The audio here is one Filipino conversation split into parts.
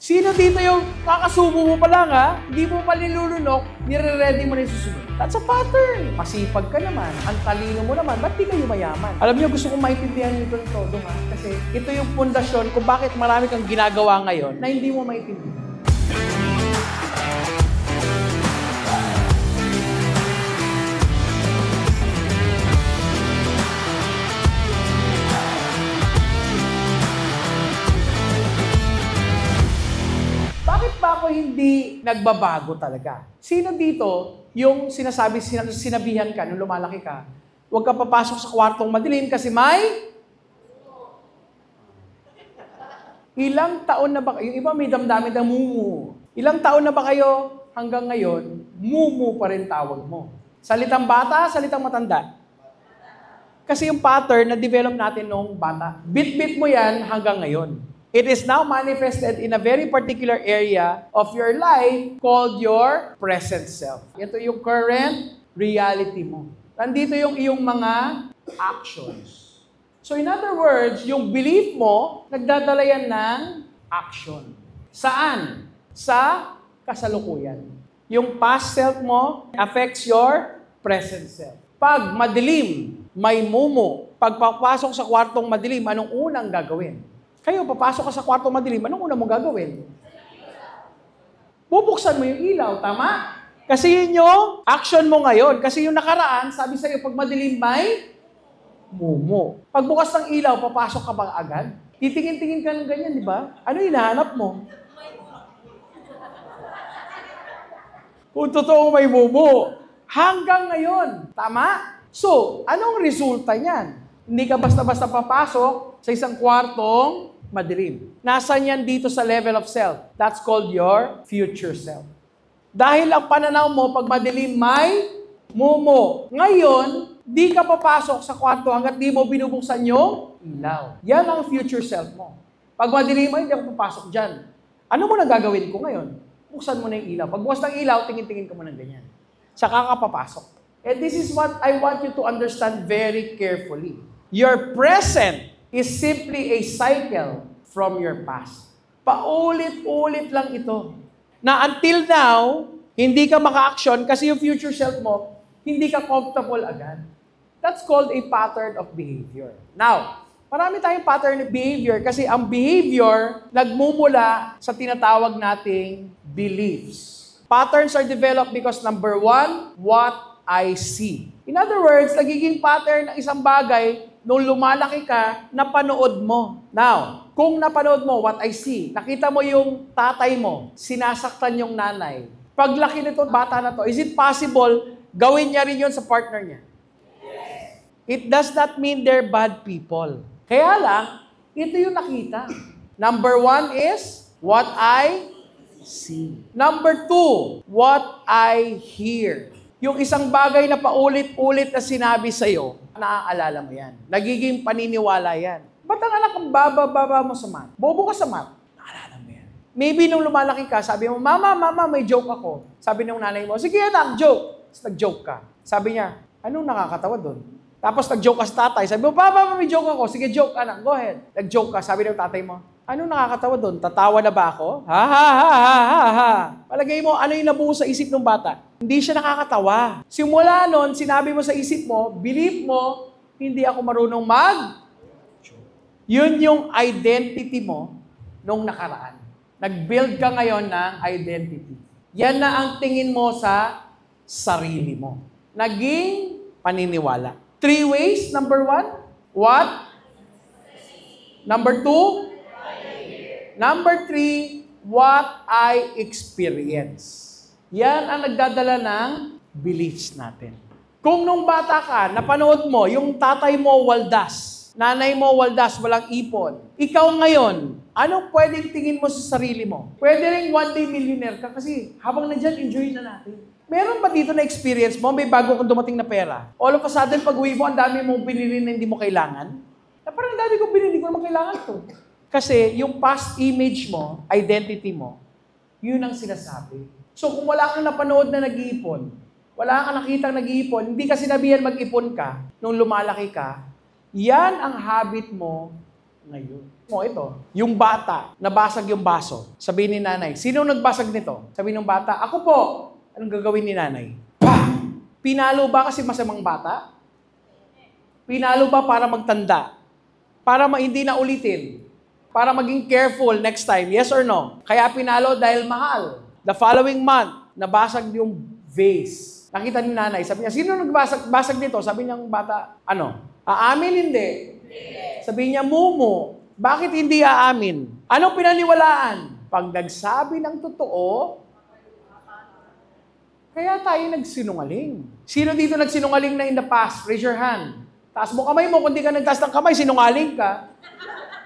Sino dito yung kakasubo mo pa lang ha? Hindi mo pa nilulunok, nire-ready mo na yung susunod. That's a pattern. Masipag ka naman, ang talino mo naman, ba't di kayo mayaman? Alam niyo, gusto kong maintindihan nito ng todo ha? Kasi ito yung pundasyon kung bakit marami kang ginagawa ngayon na hindi mo maintindihan. Bakit ba ako hindi nagbabago talaga? Sino dito yung sinabihan ka nung lumalaki ka, huwag ka papasok sa kwartong madilim kasi may... Ilang taon na ba kayo? Yung iba may damdamin na mumu. Ilang taon na ba kayo hanggang ngayon, mumu pa rin tawag mo? Salitang bata, salitang matanda? Kasi yung pattern na develop natin nung bata, bit-bit mo yan hanggang ngayon. It is now manifested in a very particular area of your life called your present self. Ito yung current reality mo. Nandito yung iyong mga actions. So in other words, yung belief mo, nagdadala yan ng action. Saan? Sa kasalukuyan. Yung past self mo affects your present self. Pag madilim, may mumu. Pag papasok sa kwartong madilim, anong unang gagawin? Kayo, papasok ka sa kwarto madilim, anong una mong gagawin? Bubuksan mo yung ilaw, tama? Kasi yun yung action mo ngayon. Kasi yung nakaraan, sabi sa'yo, pag madilim may mumu. Pagbukas ng ilaw, papasok ka bang agad? Titingin-tingin ka ng ganyan, di ba? Ano hinahanap mo? Kung totoo may mumu. Hanggang ngayon, tama? So, anong resulta niyan? Hindi ka basta-basta papasok sa isang kwartong madilim. Nasaan yan dito sa level of self? That's called your future self. Dahil ang pananaw mo, pag madilim may mumu. Ngayon, di ka papasok sa kwarto hanggat di mo binubuksan yung ilaw. Yan ang future self mo. Pag madilim ay, hindi ako papasok dyan. Ano mo na gagawin ko ngayon? Buksan mo na yung ilaw. Pag bukas ng ilaw, tingin-tingin ka mo ng ganyan. Saka ka papasok. And this is what I want you to understand very carefully. Your present is simply a cycle from your past. Paulit-ulit lang ito. Na until now, hindi ka maka-action kasi yung future self mo, hindi ka comfortable agad. That's called a pattern of behavior. Now, marami tayong pattern of behavior kasi ang behavior nagmumula sa tinatawag nating beliefs. Patterns are developed because number one, what I see. In other words, nagiging pattern ng isang bagay nung lumalaki ka, napanood mo. Now, kung napanood mo, what I see, nakita mo yung tatay mo, sinasaktan yung nanay. Paglaki nito, bata na to, is it possible gawin niya rin yun sa partner niya? Yes. It does not mean they're bad people. Kaya lang, ito yung nakita. Number one is what I see. Number two, what I hear. Yung isang bagay na paulit-ulit na sinabi sa'yo, naaalala mo yan. Nagiging paniniwala yan. Ba't ang anak ang baba mo sa math? Bobo ka sa math. Naalala mo yan. Maybe nung lumalaki ka, sabi mo, Mama, may joke ako. Sabi nung nanay mo, sige anak, joke. Tapos nag-joke ka. Sabi niya, anong nakakatawa doon? Tapos nag-joke ka sa tatay. Sabi mo, Papa, may joke ako. Sige, joke anak, go ahead. Nag-joke ka. Sabi ng tatay mo, anong nakakatawa doon? Tatawa na ba ako? Ha, ha, ha, ha, ha, ha. Palagay mo, ano yung nabuo sa isip ng bata? Hindi siya nakakatawa. Simula nun, sinabi mo sa isip mo, believe mo, hindi ako marunong Yun yung identity mo nung nakaraan. Nag-build ka ngayon ng identity. Yan na ang tingin mo sa sarili mo. Naging paniniwala. 3 ways. Number 1, what? Number 2, Number 3, what I experience. Yan ang nagdadala ng beliefs natin. Kung nung bata ka, napanood mo, yung tatay mo waldas, nanay mo waldas, walang ipon. Ikaw ngayon, anong pwedeng tingin mo sa sarili mo? Pwede rin one day millionaire ka kasi habang nandyan, enjoy na natin. Meron ba dito na experience mo, may bago kang dumating na pera? All of a sudden, pag uwi mo, ang dami mong binili na hindi mo kailangan? Na parang ang dami kong binili, ko naman kailangan to. Kasi yung past image mo, identity mo, yun ang sinasabi. So kung wala kang napanood na nag-iipon, wala kang nakitang nag-iipon, hindi ka sinabihan mag-ipon ka nung lumalaki ka, yan ang habit mo ngayon. O ito, yung bata, nabasag yung baso. Sabihin ni nanay, sino nagbasag nito? Sabihin ng bata, ako po. Anong gagawin ni nanay? Pa! Pinalo ba kasi masamang bata? Pinalo ba para magtanda? Para hindi na ulitin? Para maging careful next time? Yes or no? Kaya pinalo dahil mahal. The following month, nabasag yung vase. Nakita ni nanay, sabi niya, sino nagbasag nito? Sabi niya ng bata, ano? Aamin hindi. Sabi niya, Mumu. Bakit hindi aamin? Anong pinaniwalaan? Pag nagsabi ng totoo, kaya tayo nagsinungaling. Sino dito nagsinungaling na in the past? Raise your hand. Taas mo kamay mo. Kung di ka nagtaas ng kamay, sinungaling ka.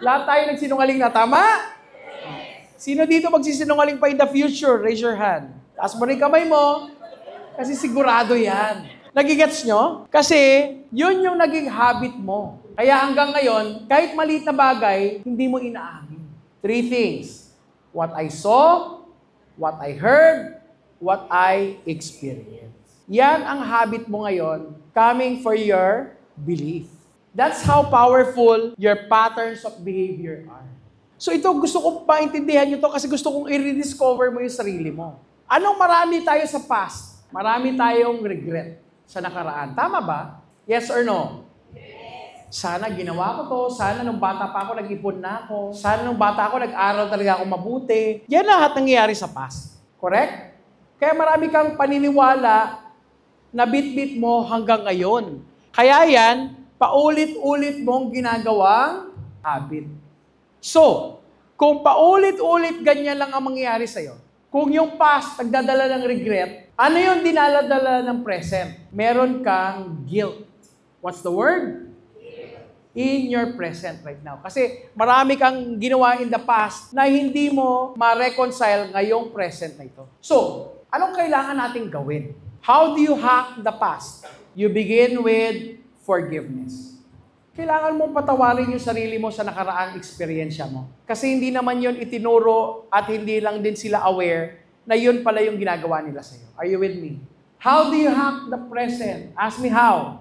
Lahat tayo nagsinungaling na. Tama? Sino dito magsisinungaling pa in the future? Raise your hand. Taas mo rin kamay mo. Kasi sigurado yan. Nagigets nyo? Kasi yun yung naging habit mo. Kaya hanggang ngayon, kahit maliit na bagay, hindi mo inaamin. 3 things. What I saw, what I heard, what I experienced. Yan ang habit mo ngayon, coming for your belief. That's how powerful your patterns of behavior are. So ito, gusto kong paintindihan nyo to kasi gusto kong i-rediscover mo yung sarili mo. Anong marami tayo sa past? Marami tayong regret sa nakaraan. Tama ba? Yes or no? Sana ginawa ko to. Sana nung bata pa ako, nag-ipon na ako. Sana nung bata ako, nag-aral talaga ako mabuti. Yan lahat nangyayari sa past. Correct? Kaya marami kang paniniwala na bit-bit mo hanggang ngayon. Kaya yan, paulit-ulit mong ginagawang habit. So, kung paulit-ulit ganyan lang ang mangyayari sa'yo, kung yung past nagdadala ng regret, ano yung dinaladala ng present? Meron kang guilt. What's the word? In your present right now. Kasi marami kang ginawa in the past na hindi mo ma-reconcile ngayong present na ito. So, anong kailangan nating gawin? How do you hack the past? You begin with forgiveness. Kailangan mong patawarin yung sarili mo sa nakaraang eksperyensya mo. Kasi hindi naman yun itinuro at hindi lang din sila aware na yun pala yung ginagawa nila sa'yo. Are you with me? How do you hack the present? Ask me how.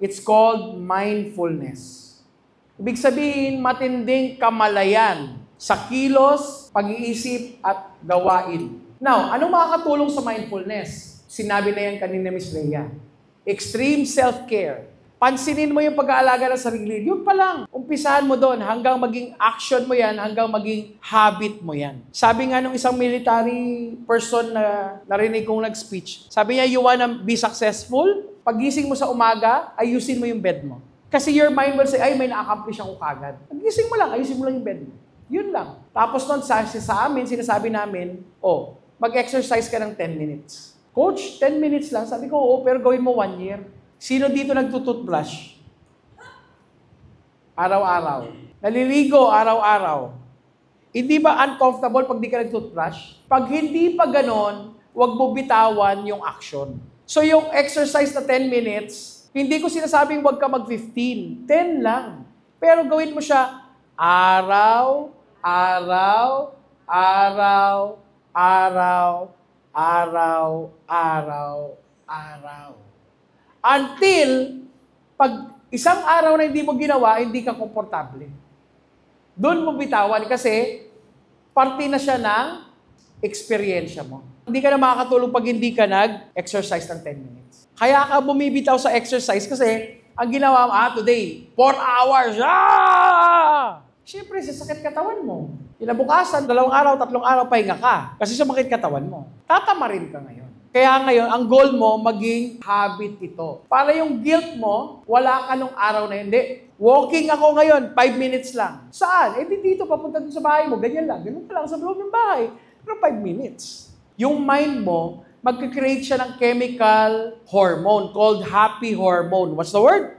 It's called mindfulness. Ibig sabihin, matinding kamalayan sa kilos, pag-iisip, at gawain. Now, anong makakatulong sa mindfulness? Sinabi na yan kanina Miss Leia. Extreme self-care. Pansinin mo yung pag-aalaga ng sarili. Yun pa lang. Umpisahan mo doon hanggang maging action mo yan, hanggang maging habit mo yan. Sabi nga nung isang military person na narinig kong nag-speech, sabi niya, you wanna be successful? Pagising mo sa umaga, ayusin mo yung bed mo. Kasi your mind will say, ay, may na-accomplish ako kagad. Pagising mo lang, ayusin mo lang yung bed mo. Yun lang. Tapos nun, sa amin, sinasabi namin, mag-exercise ka ng 10 minutes. Coach, 10 minutes lang. Sabi ko, oo, pero gawin mo 1 year. Sino dito nagtututbrush? Araw-araw. Naliligo araw-araw. Hindi ba uncomfortable pag di ka nagtutbrush? Pag hindi pa ganon, huwag mo bitawan yung action. So yung exercise na 10 minutes, hindi ko sinasabing huwag ka mag-15. 10 lang. Pero gawin mo siya araw, araw, araw, araw, araw, araw, araw. Until, pag isang araw na hindi mo ginawa, hindi ka komportable. Doon mo bitawan kasi parte na siya ng experience mo. Hindi ka na makakatulong pag hindi ka nag-exercise ng 10 minutes. Kaya ka bumibitaw sa exercise kasi ang ginawa mo, today, 4 hours. Siyempre, sasakit katawan mo. Kinabukasan, 2 araw, 3 araw, pahinga ka. Kasi sumakit katawan mo. Tatama rin ka ngayon. Kaya ngayon, ang goal mo, maging habit ito. Para yung guilt mo, wala ka nung araw na hindi. Walking ako ngayon, 5 minutes lang. Saan? Dito, papunta dun sa bahay mo. Ganyan lang. Ganun ka lang sa loob ng bahay. Pero 5 minutes. Yung mind mo, mag-create siya ng chemical hormone called happy hormone. What's the word?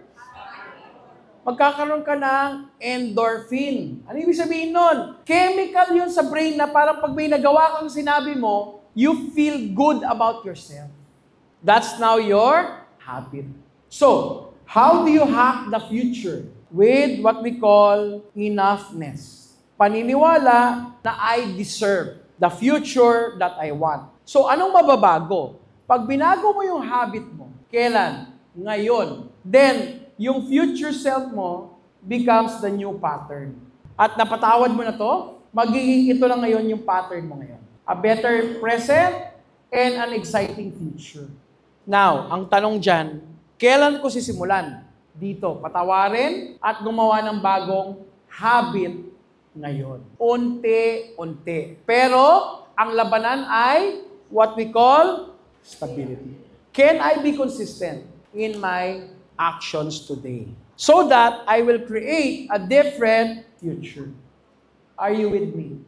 Magkakaroon ka ng endorphin. Ano ibig sabihin nun? Chemical yun sa brain na parang pag may nagawa kang sinabi mo, you feel good about yourself. That's now your habit. So, how do you hack the future? With what we call enoughness. Paniniwala na I deserve the future that I want. So, anong mababago? Pag binago mo yung habit mo, kailan? Ngayon. Then, yung future self mo, becomes the new pattern. At napatawad mo na to, magiging ito lang ngayon yung pattern mo ngayon. A better present and an exciting future. Now, ang tanong dyan, kailan ko sisimulan? Dito, patawarin at gumawa ng bagong habit ngayon. Unti-unti. Pero, ang labanan ay what we call stability. Can I be consistent in my actions today? So that I will create a different future. Are you with me?